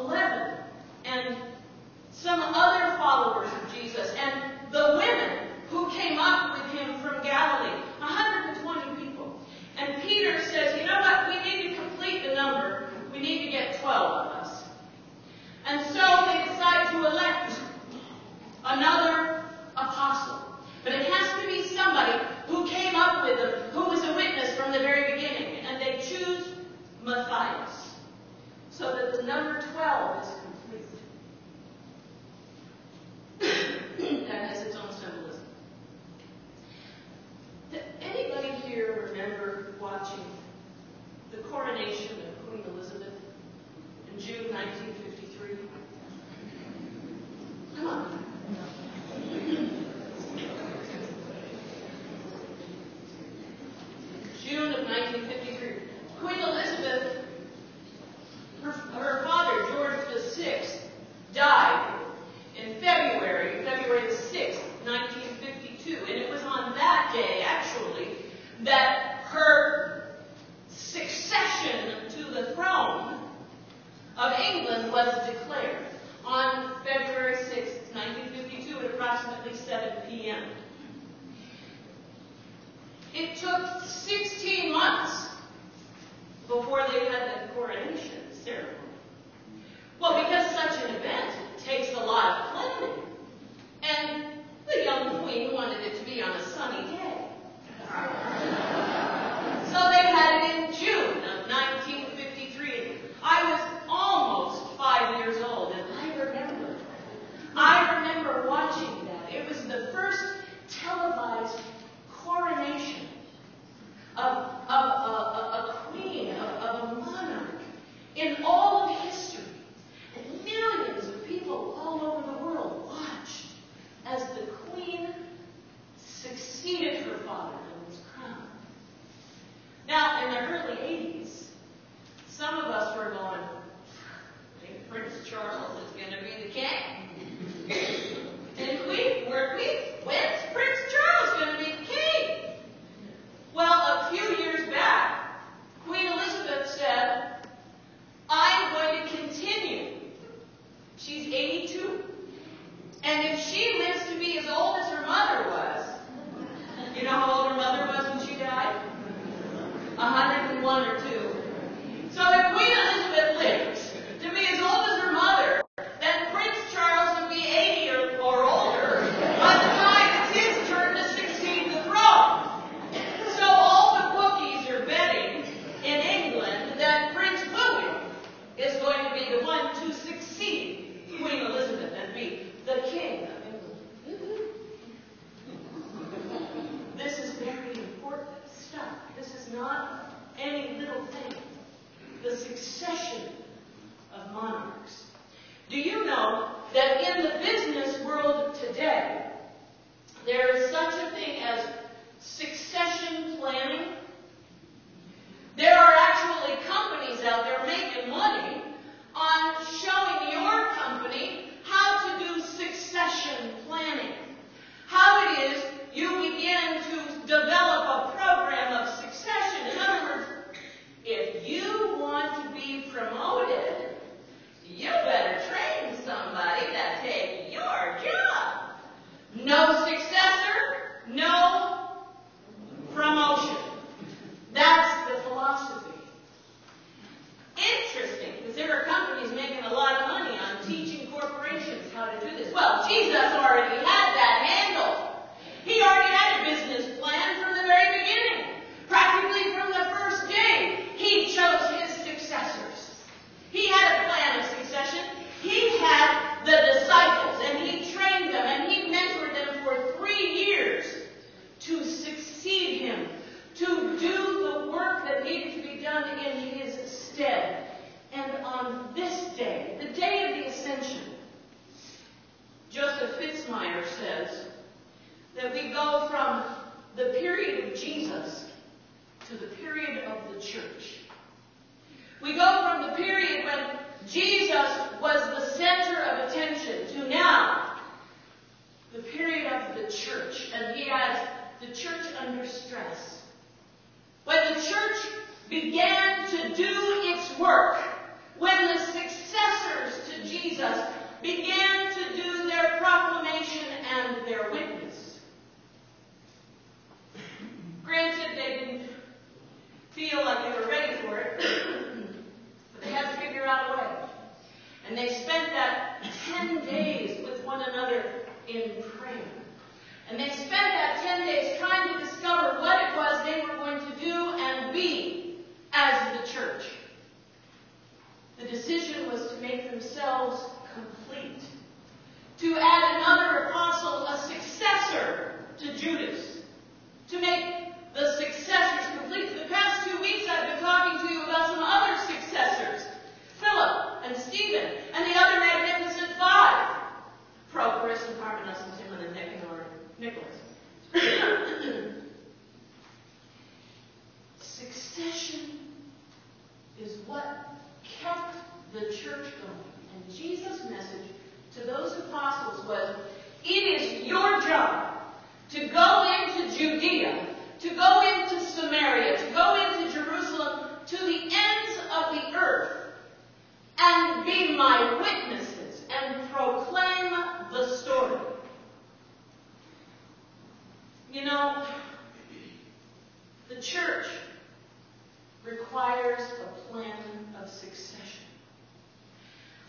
11, and some other followers of Jesus, and the women who came up with him from Galilee, 120 people. And Peter says, you know what, we need to complete the number. We need to get 12 of us. And so they decide to elect another apostle. But it has to be somebody who came up with them, who was a witness from the very beginning. And they choose Matthias, so that the number 12 is complete. That has its own symbolism. Did anybody here remember watching the coronation of Queen Elizabeth in June 1953? Come on. June of 1953. Queen Elizabeth, her father, George VI, died in February the 6th, 1952. And it was on that day, actually, that her succession to the throne of England was declared on February 6th, 1952 at approximately 7 p.m. It took 16 months before they had the coronation ceremony. Well, because such an event takes a lot of planning, and the young queen wanted it to be on a sunny day. So they had it in June of 1953. I was almost 5 years old, and I remember watching that. It was the first televised coronation of a queen, of a monarch in all of history. And millions of people all over the world watched as the queen succeeded her father and was crowned. Now, in the early 80s, some of us were going, I think Prince Charles is going to be the king. Didn't we? Weren't we? When's Prince Charles going to be the king? Well, a few years back, Queen Elizabeth said, I'm going to continue. She's 82. And if she lives to be as old as her mother was, you know how old her mother was when she died? 101 or 2. So if Queen Elizabeth lives to be as old as her mother, then Prince Charles would be 80 or older by the time it's his turn to succeed the throne. So all the bookies are betting in England that Prince William is going to be the one to succeed Queen Elizabeth and be the king of England. This is very important stuff. This is not any little thing. The succession of monarchs. Do you know that in the business world today, there is such a thing as succession planning? There are actually companies out there making money on showing your company how to do succession planning. How it is you begin to develop a program of succession. In other words, if you want to be promoted, you better train somebody to take your job. No successor, no promotion. That's the philosophy. Interesting, because there are companies making a lot of money on teaching corporations how to do this. Well, Jesus already had that handled. He already had a business plan from the very beginning. Practically from the first day, he chose his successors. He had a plan of succession. He had the disciples, and he trained them, and he mentored them for 3 years to succeed him, to do the work that needed to be done in his stead. And on this day, the day of the Ascension, Joseph Fitzmyer says that we go from the period of Jesus to the period of the church. We go from the period when Jesus was the center of attention to now the period of the church. And he has the church under stress. When the church began to do its work, when the successors And they spent that 10 days with one another in prayer. And they spent that 10 days trying to discover what it was they were going to do and be as the church. The decision was to make themselves complete. To add another apostle, a successor to Judas. To make the successors complete. For the past 2 weeks I've been talking to you about some other successors. Philip and Stephen and the other magnificent five. Prochorus and Parmenas and Timon and Nicholas. Succession is what kept the church going. And Jesus' message to those apostles was, it is your job to go into Judea, to go into Samaria, to go into Jerusalem, to the ends of the earth, and be my witnesses and proclaim the story. You know, the church requires a plan of succession.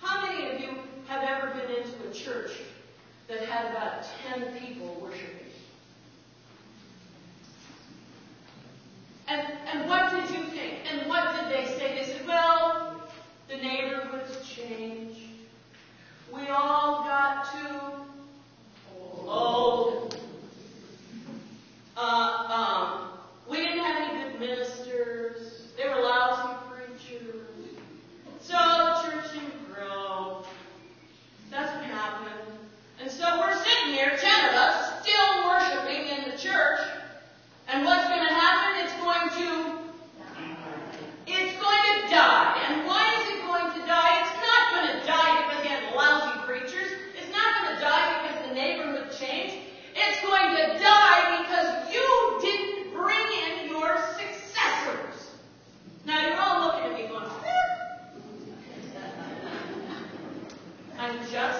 How many of you have ever been into a church that had about 10 people worshiping? And what did you think? And what did they say? They said, well, the neighborhood's changed. We all got too old. We didn't have any good ministers. They were lousy preachers. So the church didn't grow. That's what happened. And so we're sitting here, 10 of us, still worshiping in the church. And what's going to happen? It's going to die. And why is it going to die? It's not going to die because you had lousy preachers. It's not going to die because the neighborhood changed. It's going to die because you didn't bring in your successors. Now you're all looking at me going, I'm just